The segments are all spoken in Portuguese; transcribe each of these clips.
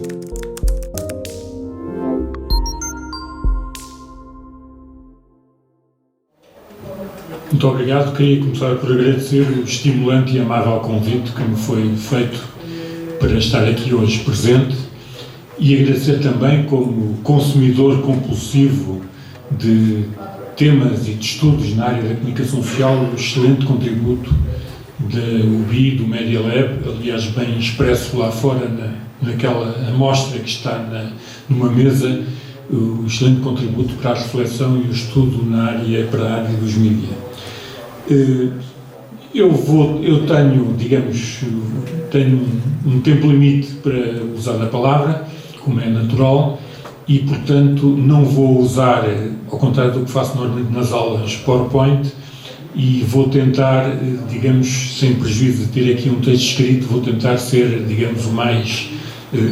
Muito obrigado. Queria começar por agradecer o estimulante e amável convite que me foi feito para estar aqui hoje presente e agradecer também, como consumidor compulsivo de temas e de estudos na área da comunicação social, o excelente contributo do UBI, do Media Lab, aliás bem expresso lá fora naquela amostra que está numa mesa, o excelente contributo para a reflexão e o estudo para a área dos mídia. Eu tenho um tempo limite para usar a palavra, como é natural, e, portanto, não vou usar, ao contrário do que faço normalmente nas aulas, PowerPoint, e vou tentar, sem prejuízo de ter aqui um texto escrito, vou tentar ser, o mais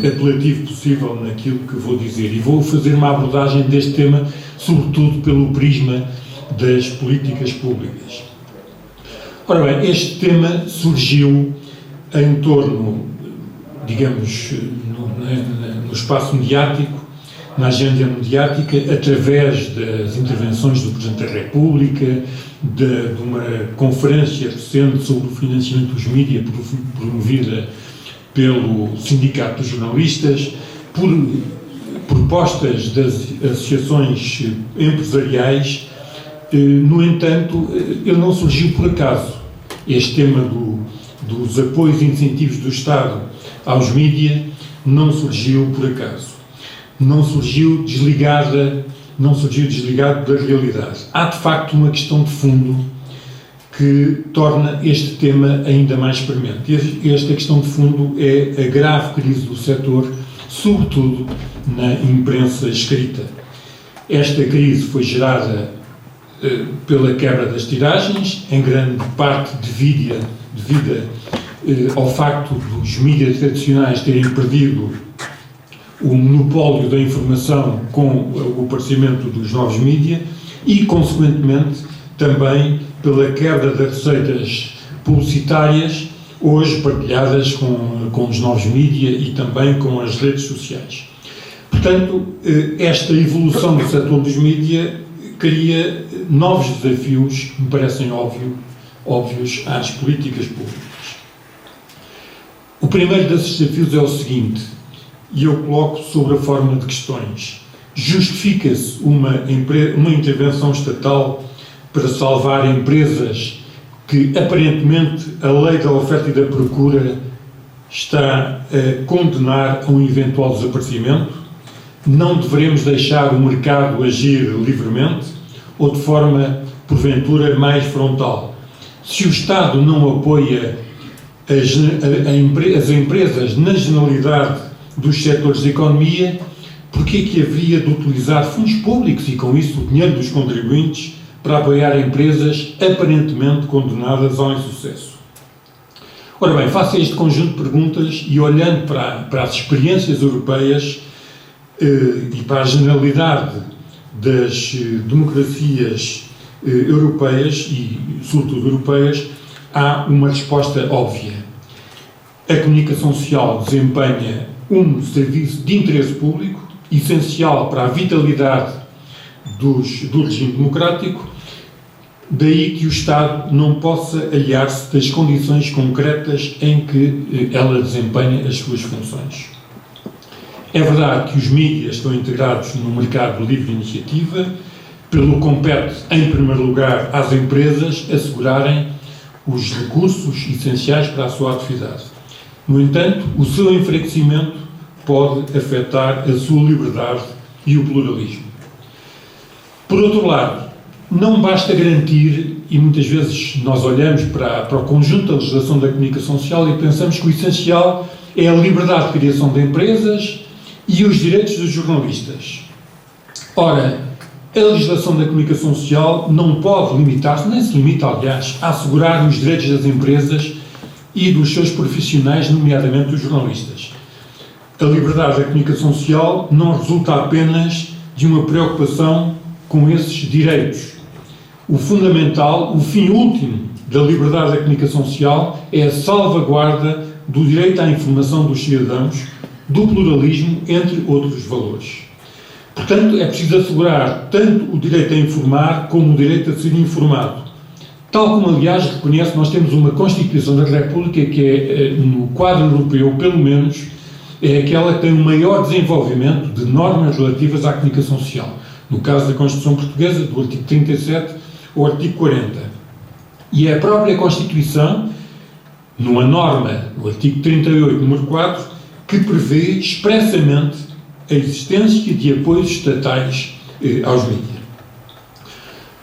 apelativo possível naquilo que vou dizer. E vou fazer uma abordagem deste tema, sobretudo pelo prisma das políticas públicas. Ora bem, este tema surgiu em torno, no espaço mediático, na agenda mediática, através das intervenções do Presidente da República, de uma conferência recente sobre o financiamento dos mídias, promovida pelo Sindicato dos Jornalistas, por propostas das associações empresariais. No entanto, ele não surgiu por acaso. Este tema dos apoios e incentivos do Estado aos mídias não surgiu por acaso. Não surgiu desligado da realidade. Há, de facto, uma questão de fundo que torna este tema ainda mais premente. Esta questão de fundo é a grave crise do setor, sobretudo na imprensa escrita. Esta crise foi gerada pela quebra das tiragens, em grande parte devido ao facto dos mídias tradicionais terem perdido o monopólio da informação com o aparecimento dos novos mídias e, consequentemente, também pela quebra das receitas publicitárias, hoje partilhadas com os novos mídias e também com as redes sociais. Portanto, esta evolução do setor dos mídias cria novos desafios que me parecem óbvios às políticas públicas. O primeiro desses desafios é o seguinte, e eu coloco sobre a forma de questões. Justifica-se uma intervenção estatal para salvar empresas que, aparentemente, a lei da oferta e da procura está a condenar a um eventual desaparecimento? Não devemos deixar o mercado agir livremente ou de forma, porventura, mais frontal? Se o Estado não apoia as empresas na generalidade dos setores da economia, porquê que haveria de utilizar fundos públicos e, com isso, o dinheiro dos contribuintes para apoiar empresas aparentemente condenadas ao insucesso? Ora bem, faça este conjunto de perguntas e, olhando para as experiências europeias e para a generalidade das democracias europeias e, sobretudo, europeias, há uma resposta óbvia. A comunicação social desempenha um serviço de interesse público, essencial para a vitalidade do regime democrático, daí que o Estado não possa aliar-se das condições concretas em que ela desempenha as suas funções. É verdade que os mídias estão integrados no mercado de livre iniciativa, pelo que compete, em primeiro lugar, às empresas assegurarem os recursos essenciais para a sua atividade. No entanto, o seu enfraquecimento pode afetar a sua liberdade e o pluralismo. Por outro lado, não basta garantir, e muitas vezes nós olhamos para o conjunto da legislação da comunicação social e pensamos que o essencial é a liberdade de criação de empresas e os direitos dos jornalistas. Ora, a legislação da comunicação social não pode limitar-se, nem se limita, aliás, a assegurar os direitos das empresas e dos seus profissionais, nomeadamente dos jornalistas. A liberdade da comunicação social não resulta apenas de uma preocupação com esses direitos. O fundamental, o fim último da liberdade da comunicação social é a salvaguarda do direito à informação dos cidadãos, do pluralismo, entre outros valores. Portanto, é preciso assegurar tanto o direito a informar como o direito a ser informado. Tal como, aliás, reconhece, nós temos uma Constituição da República que é, no quadro europeu, pelo menos, é aquela que tem o maior desenvolvimento de normas relativas à comunicação social. No caso da Constituição Portuguesa, do artigo 37 ao artigo 40. E é a própria Constituição, numa norma, no artigo 38, número 4, que prevê expressamente a existência de apoios estatais aos mídias.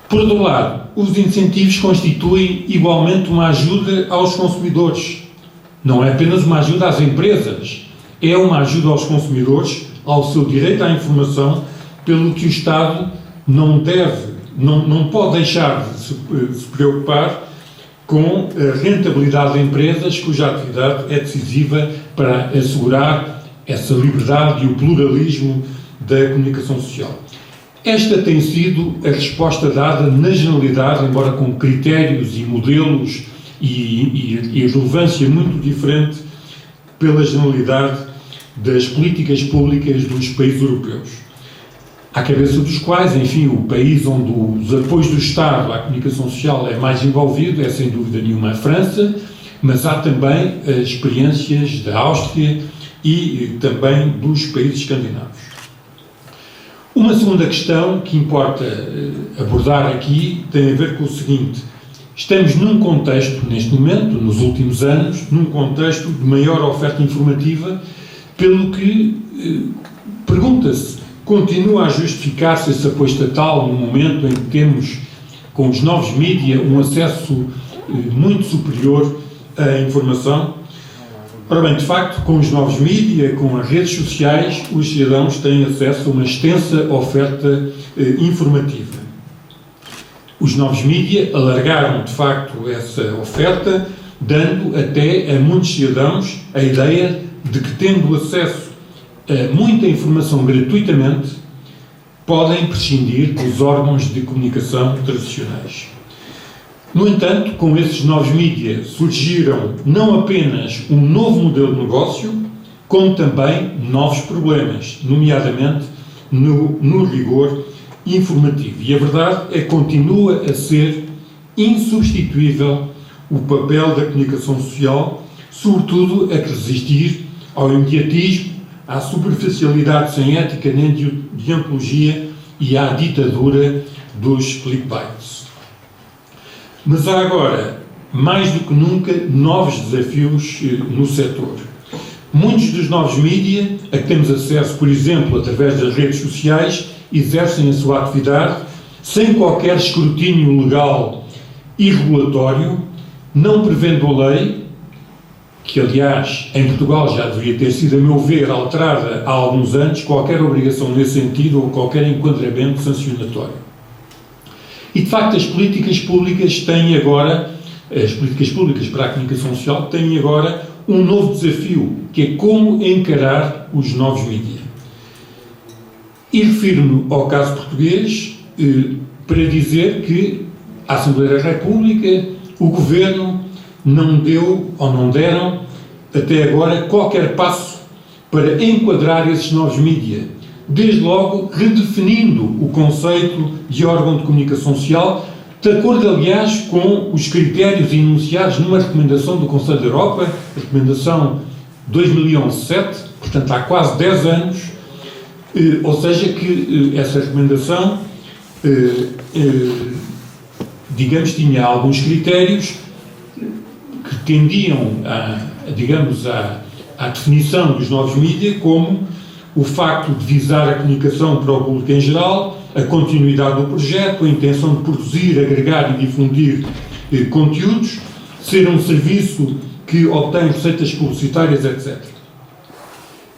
Por outro lado, os incentivos constituem igualmente uma ajuda aos consumidores. Não é apenas uma ajuda às empresas, é uma ajuda aos consumidores, ao seu direito à informação, pelo que o Estado não pode deixar de se preocupar com a rentabilidade de empresas cuja atividade é decisiva para assegurar essa liberdade e o pluralismo da comunicação social. Esta tem sido a resposta dada na generalidade, embora com critérios e modelos e relevância muito diferente pela generalidade das políticas públicas dos países europeus. À cabeça dos quais, enfim, o país onde os apoios do Estado à comunicação social é mais envolvido é, sem dúvida nenhuma, a França, mas há também as experiências da Áustria e também dos países escandinavos. Uma segunda questão que importa abordar aqui tem a ver com o seguinte: estamos num contexto, neste momento, nos últimos anos, num contexto de maior oferta informativa, pelo que pergunta-se, continua a justificar-se esse apoio estatal no momento em que temos, com os novos mídia, um acesso muito superior à informação? Ora bem, de facto, com os novos mídia, com as redes sociais, os cidadãos têm acesso a uma extensa oferta informativa. Os novos mídia alargaram, de facto, essa oferta, dando até a muitos cidadãos a ideia de que, tendo acesso a muita informação gratuitamente, podem prescindir dos órgãos de comunicação tradicionais. No entanto, com esses novos mídia surgiram não apenas um novo modelo de negócio, como também novos problemas, nomeadamente no rigor informativo. E a verdade é que continua a ser insubstituível o papel da comunicação social, sobretudo a resistir ao imediatismo, à superficialidade sem ética nem deontologia e à ditadura dos clickbaits. Mas há agora, mais do que nunca, novos desafios no setor. Muitos dos novos mídia, a que temos acesso, por exemplo, através das redes sociais, exercem a sua atividade sem qualquer escrutínio legal e regulatório, não prevendo a lei, que aliás em Portugal já deveria ter sido, a meu ver, alterada há alguns anos, qualquer obrigação nesse sentido ou qualquer enquadramento sancionatório. E, de facto, as políticas públicas para a comunicação social têm agora um novo desafio, que é como encarar os novos mídia. E refiro-me ao caso português para dizer que a Assembleia da República, o Governo, não deu ou não deram até agora qualquer passo para enquadrar esses novos mídia, desde logo redefinindo o conceito de órgão de comunicação social, de acordo, aliás, com os critérios enunciados numa recomendação do Conselho da Europa, recomendação 2011-7, portanto há quase 10 anos, ou seja que essa recomendação, digamos, tinha alguns critérios que tendiam à definição dos novos mídia, como o facto de visar a comunicação para o público em geral, a continuidade do projeto, a intenção de produzir, agregar e difundir conteúdos, ser um serviço que obtém receitas publicitárias, etc.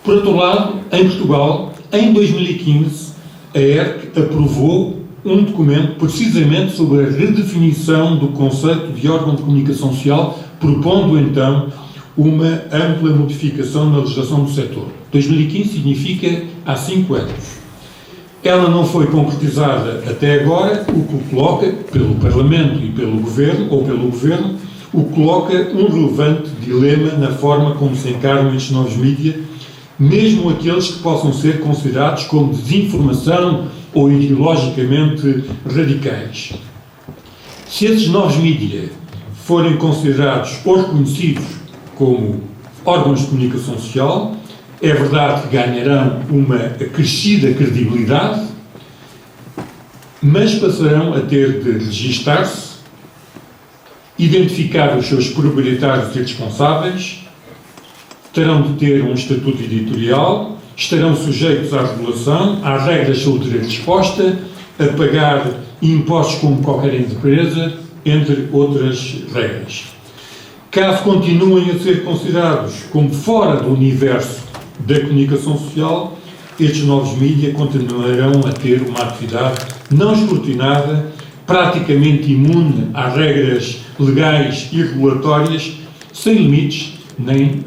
Por outro lado, em Portugal, em 2015, a ERC aprovou um documento precisamente sobre a redefinição do conceito de órgão de comunicação social, propondo então uma ampla modificação na legislação do setor. 2015 significa há 5 anos. Ela não foi concretizada até agora, o que coloca, pelo Parlamento e pelo Governo, o que coloca um relevante dilema na forma como se encaram estes novos mídia mesmo aqueles que possam ser considerados como desinformação ou ideologicamente radicais. Se esses novos mídias forem considerados ou reconhecidos como órgãos de comunicação social, é verdade que ganharão uma acrescida credibilidade, mas passarão a ter de registar-se, identificar os seus proprietários e responsáveis, terão de ter um estatuto editorial, estarão sujeitos à regulação, às regras sobre direito de resposta, a pagar impostos como qualquer empresa, entre outras regras. Caso continuem a ser considerados como fora do universo da comunicação social, estes novos mídias continuarão a ter uma atividade não escrutinada, praticamente imune às regras legais e regulatórias, sem limites nem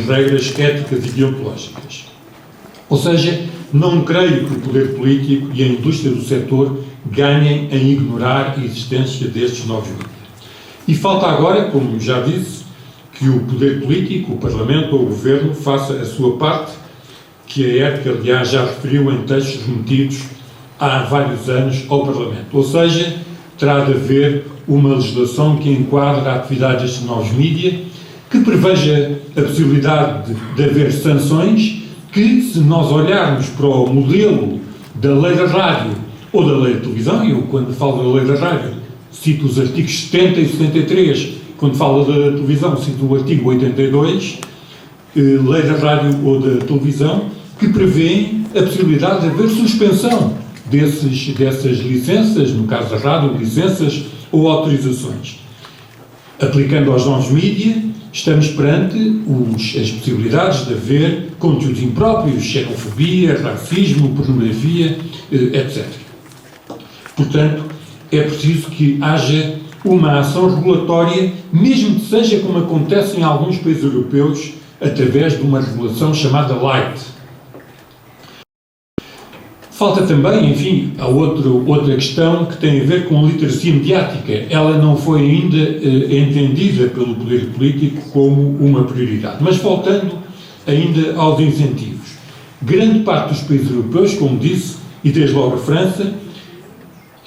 regras éticas e deontológicas. Ou seja, não creio que o poder político e a indústria do setor ganhem em ignorar a existência destes novos mídias. E falta agora, como já disse, que o poder político, o Parlamento ou o Governo faça a sua parte, que a ética, aliás, já referiu em textos remetidos há vários anos ao Parlamento. Ou seja, terá de haver uma legislação que enquadre a atividade destes novos mídias, que preveja a possibilidade de haver sanções, que, se nós olharmos para o modelo da lei da rádio ou da lei da televisão, e eu, quando falo da lei da rádio, cito os artigos 70 e 73, quando falo da televisão, cito o artigo 82, lei da rádio ou da televisão, que prevêem a possibilidade de haver suspensão dessas licenças, no caso da rádio, licenças ou autorizações. Aplicando aos novos mídias, estamos perante as possibilidades de haver conteúdos impróprios, xenofobia, racismo, pornografia, etc. Portanto, é preciso que haja uma ação regulatória, mesmo que seja como acontece em alguns países europeus, através de uma regulação chamada Light. Falta também, enfim, a outra questão que tem a ver com a literacia mediática. Ela não foi ainda entendida pelo poder político como uma prioridade. Mas voltando ainda aos incentivos. Grande parte dos países europeus, como disse, e desde logo a França,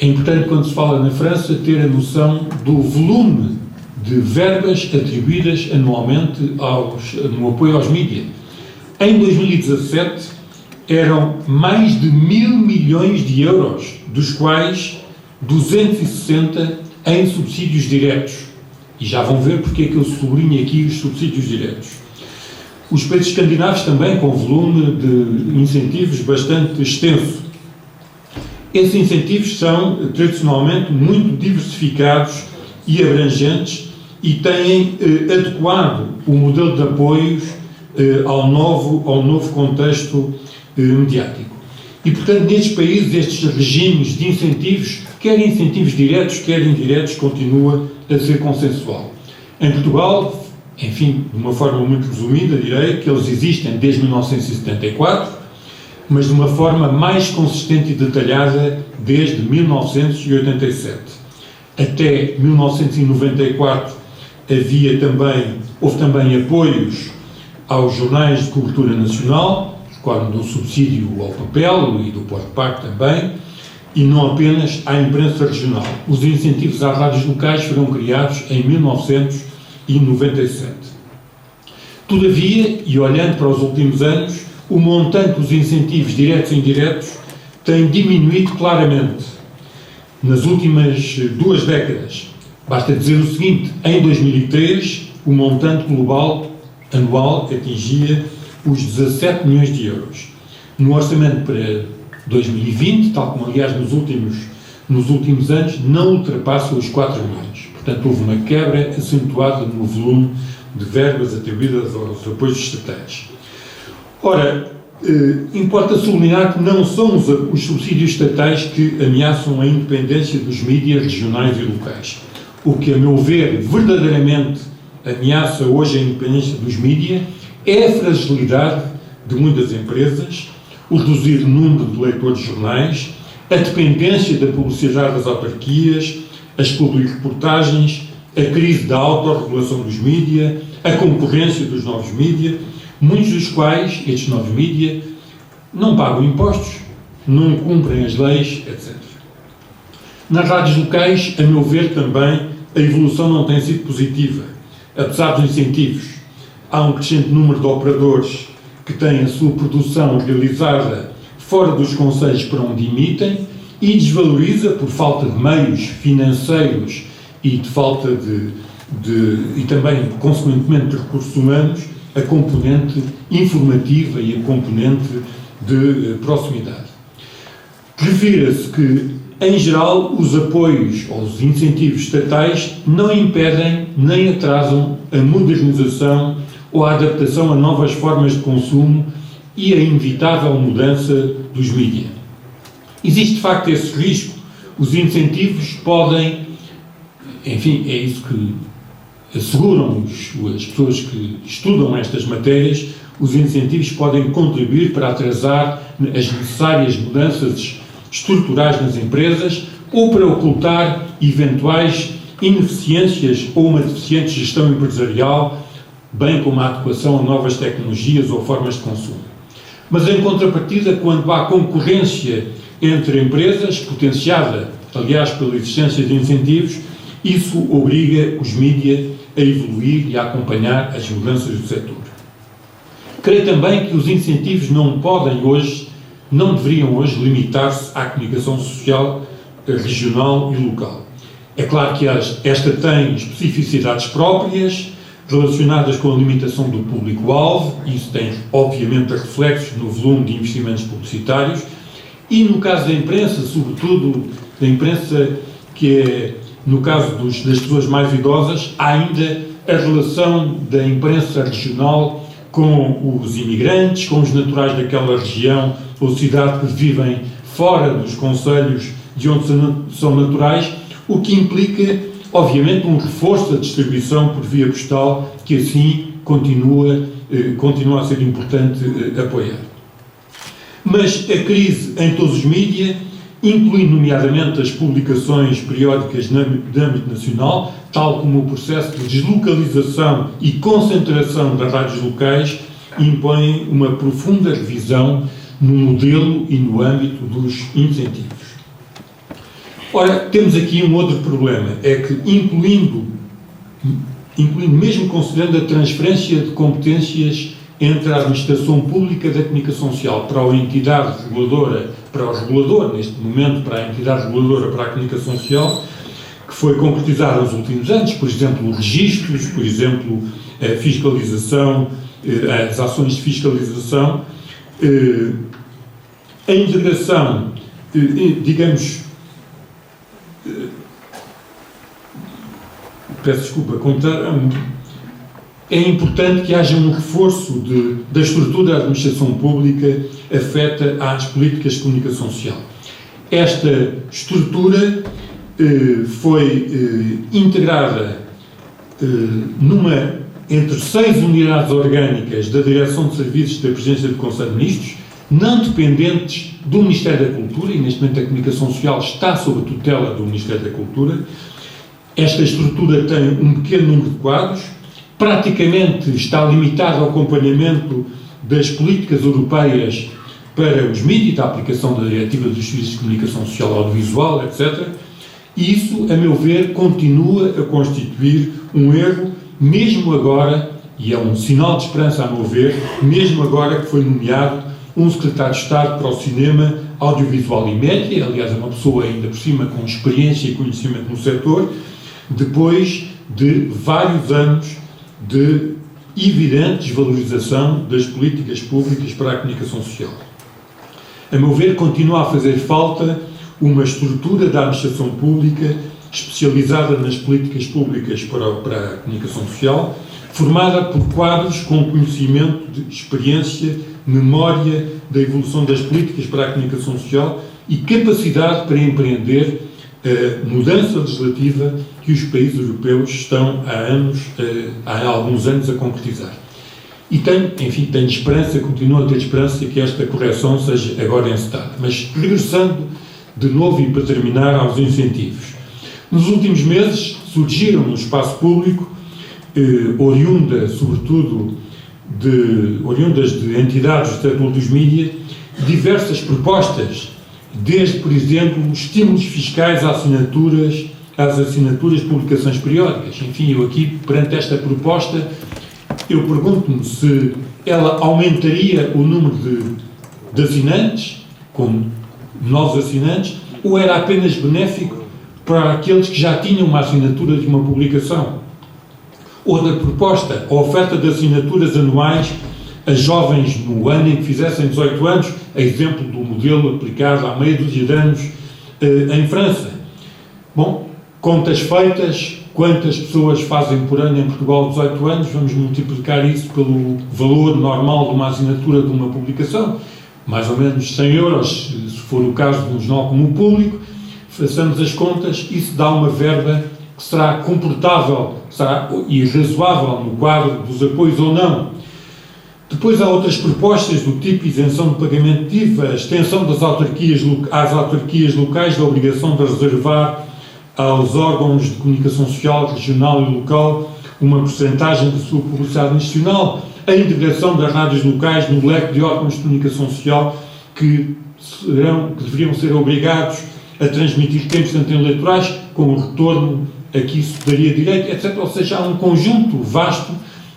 é importante, quando se fala na França, ter a noção do volume de verbas atribuídas anualmente no apoio aos mídias. Em 2017, eram mais de 1.000 milhões de euros, dos quais 260 em subsídios diretos. E já vão ver porque é que eu sublinho aqui os subsídios diretos. Os países escandinavos também, com volume de incentivos bastante extenso. Esses incentivos são, tradicionalmente, muito diversificados e abrangentes e têm adequado o modelo de apoios ao novo contexto mediático. E, portanto, nestes países, estes regimes de incentivos, quer incentivos diretos, quer indiretos, continua a ser consensual. Em Portugal, enfim, de uma forma muito resumida, direi que eles existem desde 1974, mas de uma forma mais consistente e detalhada desde 1987. Até 1994 houve também apoios aos jornais de cobertura nacional, do subsídio ao papel e do porta-pago também, e não apenas à imprensa regional. Os incentivos às rádios locais foram criados em 1997. Todavia, e olhando para os últimos anos, o montante dos incentivos diretos e indiretos tem diminuído claramente. Nas últimas 2 décadas, basta dizer o seguinte: em 2003, o montante global anual atingia os 17 milhões de euros. No orçamento para 2020, tal como aliás nos últimos anos, não ultrapassa os 4 milhões. Portanto, houve uma quebra acentuada no volume de verbas atribuídas aos apoios estatais. Ora, importa sublinhar que não são os subsídios estatais que ameaçam a independência dos mídias regionais e locais. O que, a meu ver, verdadeiramente ameaça hoje a independência dos mídias é a fragilidade de muitas empresas, o reduzido número de leitores de jornais, a dependência da publicidade das autarquias, as public-reportagens, a crise da autorregulação dos mídias, a concorrência dos novos mídias, muitos dos quais, estes novos mídia, não pagam impostos, não cumprem as leis, etc. Nas rádios locais, a meu ver também, a evolução não tem sido positiva. Apesar dos incentivos, há um crescente número de operadores que têm a sua produção realizada fora dos concelhos para onde emitem e desvaloriza, por falta de meios financeiros e de falta e também, consequentemente, de recursos humanos, a componente informativa e a componente de proximidade. Revira-se que, em geral, os apoios ou os incentivos estatais não impedem nem atrasam a modernização ou a adaptação a novas formas de consumo e a inevitável mudança dos mídia. Existe, de facto, esse risco. Os incentivos podem, enfim, é isso que asseguram as pessoas que estudam estas matérias, os incentivos podem contribuir para atrasar as necessárias mudanças estruturais nas empresas ou para ocultar eventuais ineficiências ou uma deficiente gestão empresarial, bem como a adequação a novas tecnologias ou formas de consumo. Mas, em contrapartida, quando há concorrência entre empresas, potenciada, aliás, pela existência de incentivos, isso obriga os mídia a evoluir e a acompanhar as mudanças do setor. Creio também que os incentivos não deveriam hoje limitar-se à comunicação social regional e local. É claro que esta tem especificidades próprias, relacionadas com a limitação do público-alvo, isso tem, obviamente, reflexos no volume de investimentos publicitários, e no caso da imprensa, sobretudo da imprensa que é, no caso das pessoas mais idosas, há ainda a relação da imprensa regional com os imigrantes, com os naturais daquela região ou cidade que vivem fora dos concelhos de onde são naturais, o que implica, obviamente, um reforço da distribuição por via postal, que assim continua a ser importante apoiar. Mas a crise em todos os mídia, incluindo nomeadamente as publicações periódicas de âmbito nacional, tal como o processo de deslocalização e concentração das rádios locais, impõe uma profunda revisão no modelo e no âmbito dos incentivos. Ora, temos aqui um outro problema, é que incluindo mesmo considerando a transferência de competências entre a administração pública da comunicação social para a entidade reguladora, para o regulador, neste momento para a entidade reguladora para a comunicação social, que foi concretizada nos últimos anos, por exemplo, registros, por exemplo, a fiscalização, as ações de fiscalização, a integração, digamos, peço desculpa, é importante que haja um reforço da estrutura da administração pública afeta às políticas de comunicação social. Esta estrutura foi integrada entre 6 unidades orgânicas da Direção de Serviços da Presidência do Conselho de Ministros, não dependentes do Ministério da Cultura, e neste momento a comunicação social está sob a tutela do Ministério da Cultura. Esta estrutura tem um pequeno número de quadros, praticamente está limitado ao acompanhamento das políticas europeias para os mídias, da aplicação da Diretiva dos Serviços de Comunicação Social Audiovisual, etc. E isso, a meu ver, continua a constituir um erro, mesmo agora, e é um sinal de esperança, a meu ver, mesmo agora que foi nomeado um secretário de Estado para o Cinema, Audiovisual e Média, aliás, é uma pessoa ainda por cima com experiência e conhecimento no setor, depois de vários anos de evidente desvalorização das políticas públicas para a comunicação social. A meu ver, continua a fazer falta uma estrutura da administração pública especializada nas políticas públicas para a comunicação social, formada por quadros com conhecimento, de experiência, memória da evolução das políticas para a comunicação social e capacidade para empreender a mudança legislativa que os países europeus estão há alguns anos a concretizar. E tenho esperança, continuo a ter esperança que esta correção seja agora encetada. Mas, regressando de novo e para terminar aos incentivos. Nos últimos meses surgiram no espaço público, oriunda, sobretudo, oriundas de entidades do setor dos mídias, diversas propostas, desde, por exemplo, estímulos fiscais às assinaturas de publicações periódicas. Enfim, eu aqui, perante esta proposta, eu pergunto-me se ela aumentaria o número de assinantes, com novos assinantes, ou era apenas benéfico para aqueles que já tinham uma assinatura de uma publicação. Outra proposta, a oferta de assinaturas anuais a jovens no ano em que fizessem 18 anos, a exemplo do modelo aplicado há meia dúzia de anos em França. Bom, contas feitas, quantas pessoas fazem por ano em Portugal 18 anos, vamos multiplicar isso pelo valor normal de uma assinatura de uma publicação, mais ou menos 100 euros, se for o caso de um jornal como o Público, façamos as contas, isso dá uma verba que será comportável e razoável no quadro dos apoios ou não. Depois há outras propostas do tipo isenção de pagamento de IVA, extensão às autarquias locais da obrigação de reservar aos órgãos de comunicação social, regional e local uma porcentagem da sua publicidade nacional, a integração das rádios locais no leque de órgãos de comunicação social que deveriam ser obrigados a transmitir tempos de antena eleitorais, com o retorno a que isso daria direito, etc. Ou seja, há um conjunto vasto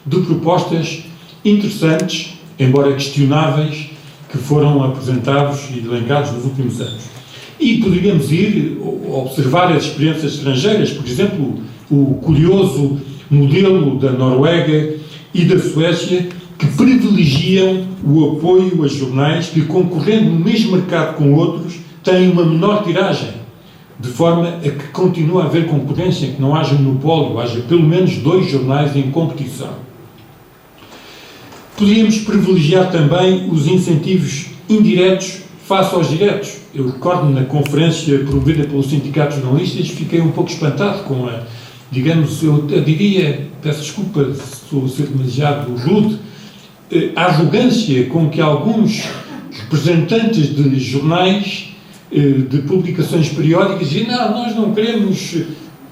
de propostas interessantes, embora questionáveis, que foram apresentados e elencados nos últimos anos. E poderíamos ir observar as experiências estrangeiras, por exemplo, o curioso modelo da Noruega e da Suécia, que privilegiam o apoio a jornais que, concorrendo no mesmo mercado com outros, têm uma menor tiragem, de forma a que continue a haver concorrência, que não haja monopólio, haja pelo menos 2 jornais em competição. Poderíamos privilegiar também os incentivos indiretos face aos diretos. Eu recordo-me na conferência promovida pelos sindicatos jornalistas, fiquei um pouco espantado com a, digamos, eu diria, peço desculpa se estou a ser demasiado rude, a arrogância com que alguns representantes de jornais, de publicações periódicas, diziam, não, nós não queremos,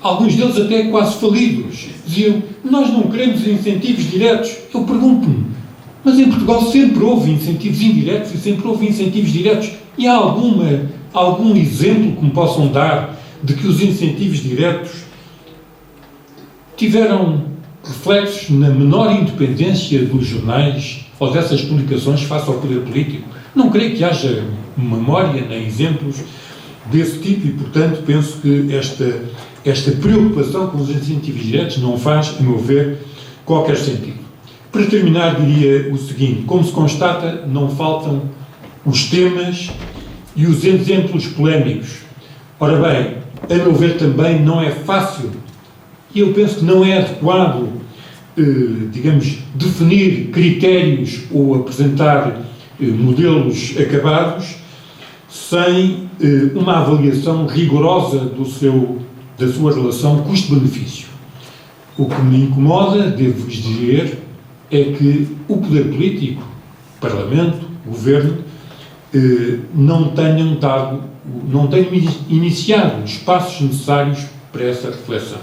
alguns deles até quase falidos, diziam, nós não queremos incentivos diretos. Eu pergunto-me, mas em Portugal sempre houve incentivos indiretos e sempre houve incentivos diretos. E há algum exemplo que me possam dar de que os incentivos diretos tiveram reflexos na menor independência dos jornais ou dessas publicações face ao poder político? Não creio que haja memória nem exemplos desse tipo e, portanto, penso que esta preocupação com os incentivos diretos não faz, a meu ver, qualquer sentido. Para terminar, diria o seguinte: como se constata, não faltam os temas e os exemplos polémicos. Ora bem, a meu ver também não é fácil, e eu penso que não é adequado, digamos, definir critérios ou apresentar modelos acabados sem uma avaliação rigorosa da sua relação custo-benefício. O que me incomoda, devo-vos dizer, é que o poder político, Parlamento, Governo, não tenham iniciado os passos necessários para essa reflexão.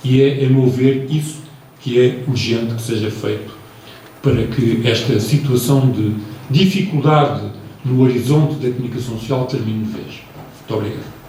E é, a meu ver, isso que é urgente que seja feito para que esta situação de dificuldade no horizonte da comunicação social termine de vez. Muito obrigado.